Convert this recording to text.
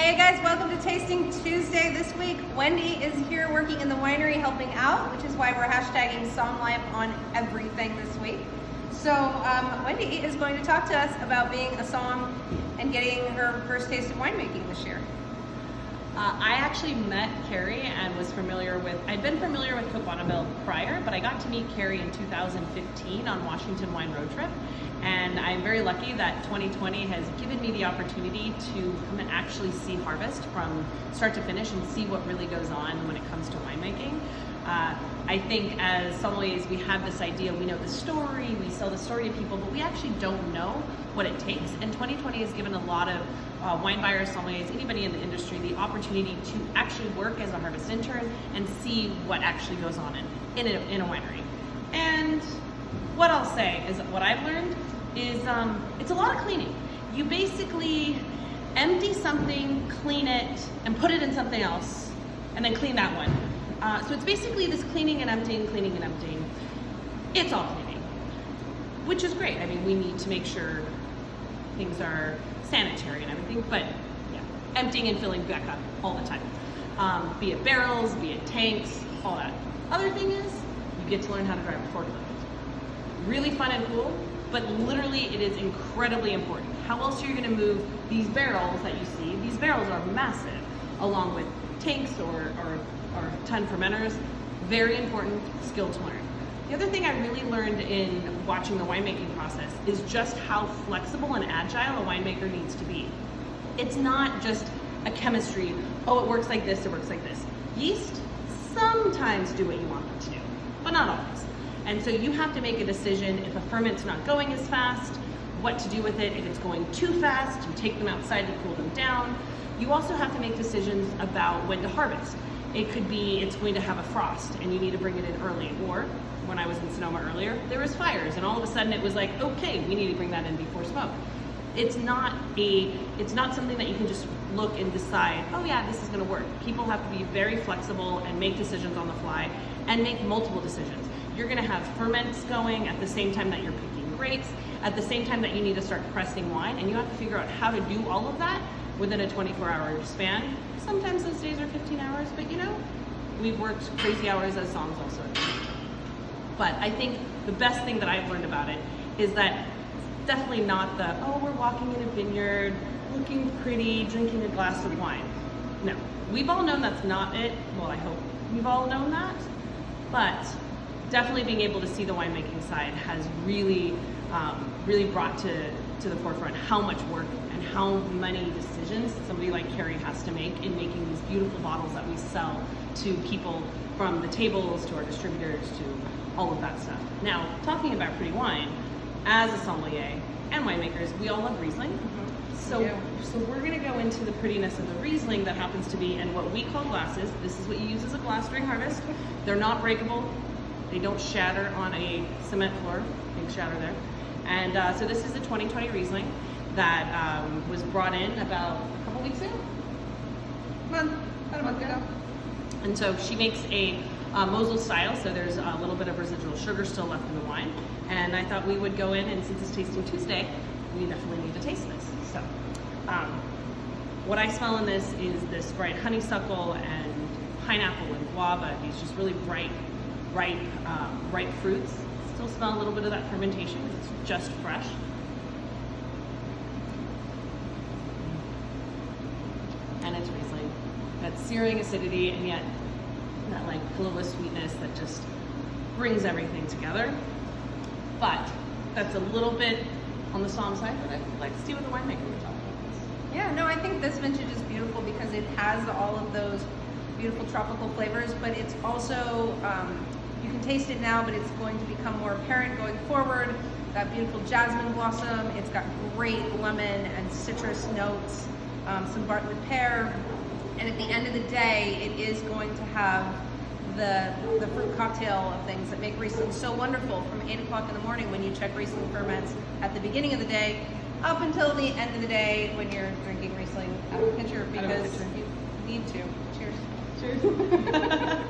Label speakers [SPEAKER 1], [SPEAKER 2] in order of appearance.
[SPEAKER 1] Hey guys, welcome to Tasting Tuesday. This week, Wendy is here working in the winery helping out, which is why we're hashtagging Somm Life on everything this week. So Wendy is going to talk to us about being a Somm and getting her first taste of winemaking this year.
[SPEAKER 2] I actually met Carrie and was I'd been familiar with Côte Bonneville prior, but I got to meet Carrie in 2015 on Washington Wine Road Trip. And I'm very lucky that 2020 has given me the opportunity to come and actually see harvest from start to finish and see what really goes on when it comes to winemaking. I think as sommeliers, we have this idea, we know the story, we sell the story to people, but we actually don't know what it takes. And 2020 has given a lot of wine buyers, sommeliers, anybody in the industry, the opportunity to actually work as a harvest intern and see what actually goes on in a winery. And what I'll say is that what I've learned is it's a lot of cleaning. You basically empty something, clean it, and put it in something else, and then clean that one. So it's basically this cleaning and emptying, cleaning and emptying. It's all cleaning, which is great. I mean, we need to make sure things are sanitary and everything, but yeah, emptying and filling back up all the time. Be it barrels, be it tanks, all that. Other thing is, you get to learn how to drive a forklift. Really fun and cool, but literally it is incredibly important. How else are you gonna move these barrels that you see? These barrels are massive, along with tanks or ton fermenters. Very important skill to learn. The other thing I really learned in watching the winemaking process is just how flexible and agile a winemaker needs to be. It's not just a chemistry, oh, it works like this, it works like this. Yeast sometimes do what you want them to do, but not always. And so you have to make a decision if a ferment's not going as fast, what to do with it. If it's going too fast, you take them outside to cool them down. You also have to make decisions about when to harvest. It could be it's going to have a frost and you need to bring it in early. Or when I was in Sonoma earlier, there was fires and all of a sudden it was like, okay, we need to bring that in before smoke. It's not something that you can just look and decide, oh yeah, this is gonna work. People have to be very flexible and make decisions on the fly and make multiple decisions. You're gonna have ferments going at the same time that you're picking grapes, at the same time that you need to start pressing wine, and you have to figure out how to do all of that within a 24-hour span. Sometimes those days are 15 hours, but you know, we've worked crazy hours as somms also. But I think the best thing that I've learned about it is that definitely not the, oh, we're walking in a vineyard, looking pretty, drinking a glass of wine. No, we've all known that's not it. Well, I hope we've all known that, but definitely being able to see the winemaking side has really, really brought to the forefront how much work and how many decisions somebody like Carrie has to make in making these beautiful bottles that we sell to people, from the tables to our distributors to all of that stuff. Now, talking about pretty wine, as a sommelier and winemakers, we all love Riesling. Mm-hmm. So we're gonna go into the prettiness of the Riesling that happens to be in what we call glasses. This is what you use as a glass during harvest. They're not breakable. They don't shatter on a cement floor. Big shatter there. And so this is a 2020 Riesling that was brought in about a couple weeks ago? About a month ago. And so she makes a Mosel style, so there's a little bit of residual sugar still left in the wine. And I thought we would go in, and since it's Tasting Tuesday, we definitely need to taste this. So what I smell in this is this bright honeysuckle and pineapple and guava, these just really ripe fruits. Still smell a little bit of that fermentation because it's just fresh. And it's Riesling. That searing acidity and yet that like colorless sweetness that just brings everything together. But that's a little bit on the Somm side, but I'd like to see what the winemaker would talk about this.
[SPEAKER 1] Yeah, no, I think this vintage is beautiful because it has all of those beautiful tropical flavors, but it's also, you can taste it now, but it's going to become more apparent going forward. That beautiful jasmine blossom, it's got great lemon and citrus notes, some Bartlett pear, and at the end of the day, it is going to have the fruit cocktail of things that make Riesling so wonderful from 8 o'clock in the morning when you check Riesling ferments at the beginning of the day up until the end of the day when you're drinking Riesling out of a pitcher because you need to. Cheers.
[SPEAKER 2] Cheers.